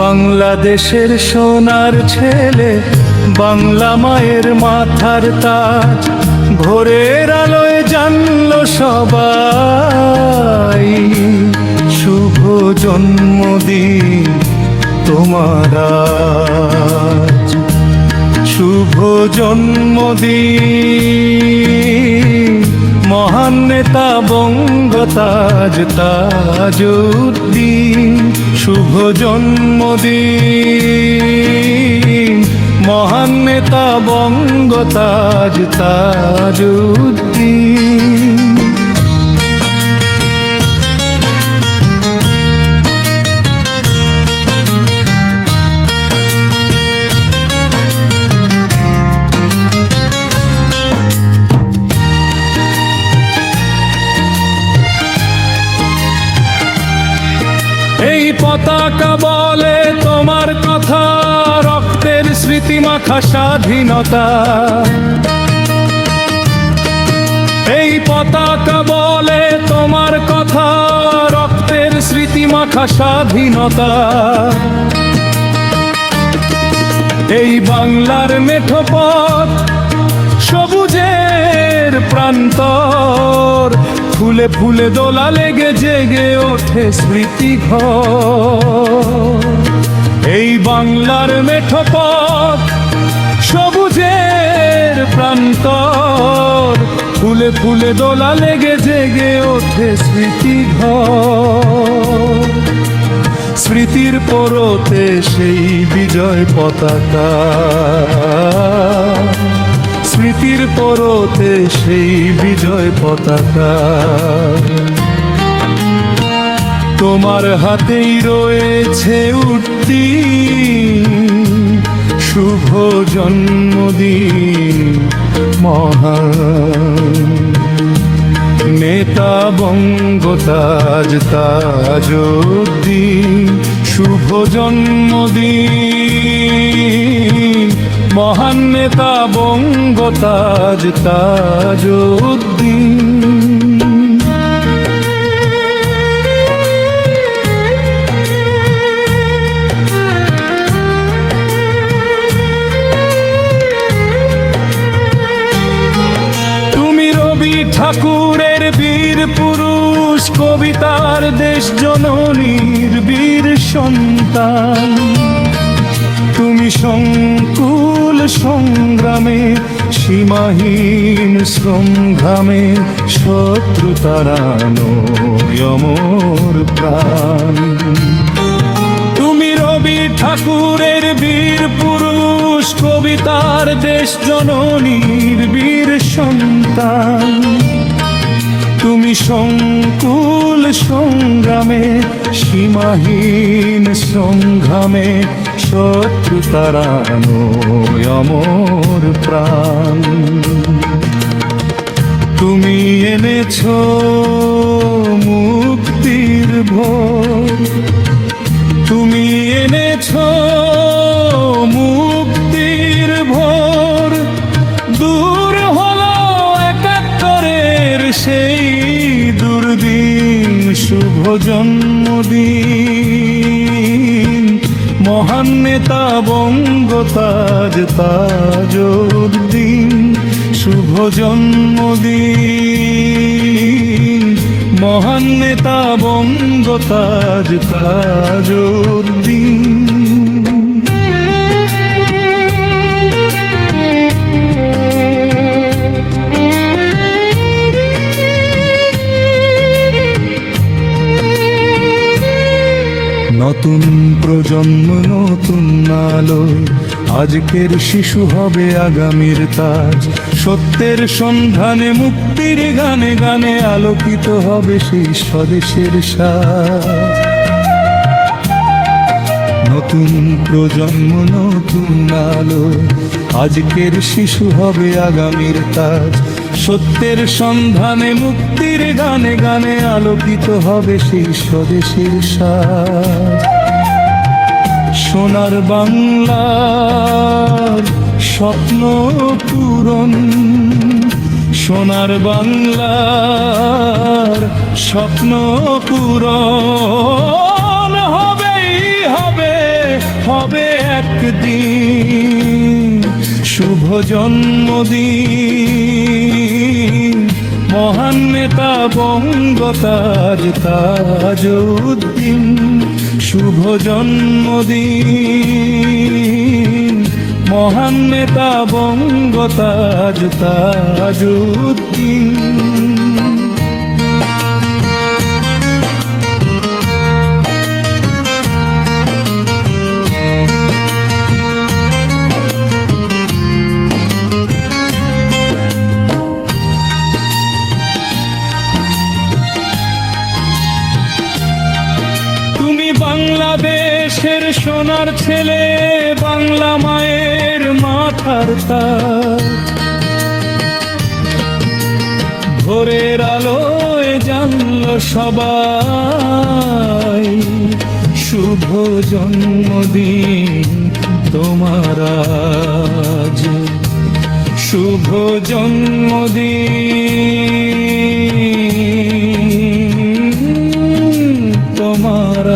বাংলাদেশের সোনার ছেলে, বাংলা মায়ের মাথার তাজ, ভোরের আলোয় জানলো সবাই। শুভ জন্মদিন তোমার আজ, শুভ জন্মদিন মহান নেতা বঙ্গতাজ তাজউদ্দিন। শুভ জন্মদিন মহান নেতা বঙ্গতাজ তাজউদ্দিন। এই পতাকা বলে তোমার কথা, রক্তের স্মৃতি মাখা স্বাধীনতা। এই পতাকা বলে তোমার কথা, রক্তের স্মৃতি মাখা স্বাধীনতা। এই বাংলার মেঠো পথ সবুজের প্রান্তর, ফুলে ফুলে দোলা লেগে জেগে ওঠে স্মৃতি ঘর। এই বাংলার মেঠো পথ সবুজের প্রান্তর, ফুলে ফুলে দোলা লেগে জেগে ওঠে স্মৃতি ঘর। স্মৃতির পরতে সেই বিজয় পতাকা, স্মৃতির পরতে সেই বিজয় পতাকা। তোমার হাতেই রয়েছে উঠতি, শুভ জন্মদিন মহান নেতা বঙ্গতাজ তাজউদ্দিন। শুভ জন্মদিন মহান নেতা বঙ্গতাজ তাজউদ্দিন। তুমি রবি ঠাকুরের বীর পুরুষ, কবিতার দেশ জননীর বীর সন্তান। তুমি সংকুল সংগ্রামে, সীমাহীন সংগ্রামে শত্রু তাড়ানো অমর প্রাণ। তুমি রবি ঠাকুরের বীর পুরুষ, কবিতার দেশ জননীর বীর সন্তান। তুমি সংকুল সংগ্রামে, সীমাহীন সংগ্রামে শত্রু তাড়ানো অমর প্রাণ। তুমি এনেছো মুক্তির ভোর, তুমি এনেছো মুক্তির ভোর। দূর হলো একাত্তরের সেই দুর্দিন। শুভ জন্মদিন মহান নেতা বঙ্গতাজ তাজউদ্দিন। শুভ জন্মদিন মহান নেতা বঙ্গতাজ তাজউদ্দিন। নতুন প্রজন্ম নতুন আলোয়, আজকের শিশু হবে আগামীর তাজ। সত্যের সন্ধানে মুক্তির গানে গানে আলোকিত হবে সেই স্বদেশের সাজ। নতুন প্রজন্ম নতুন আলোয়, আজকের শিশু হবে আগামীর তাজ। সত্যের সন্ধানে মুক্তির গানে গানে আলোকিত হবে সেই স্বদেশের সাজ। সোনার বাংলার স্বপ্ন পূরণ, সোনার বাংলার স্বপ্ন পূরণ হবেই হবে একদিন শুভ জন্মদিন মহান নেতা বঙ্গতাজ তাজউদ্দিন শুভ জন্মদিন মহান নেতা বঙ্গতাজ তাজউদ্দিন। বাংলাদেশের সোনার ছেলে, বাংলা মায়ের মাথার তাজ, ভোরের আলোয় জানলো সবাই শুভ জন্মদিন তোমার আজ, শুভ জন্মদিন তোমার।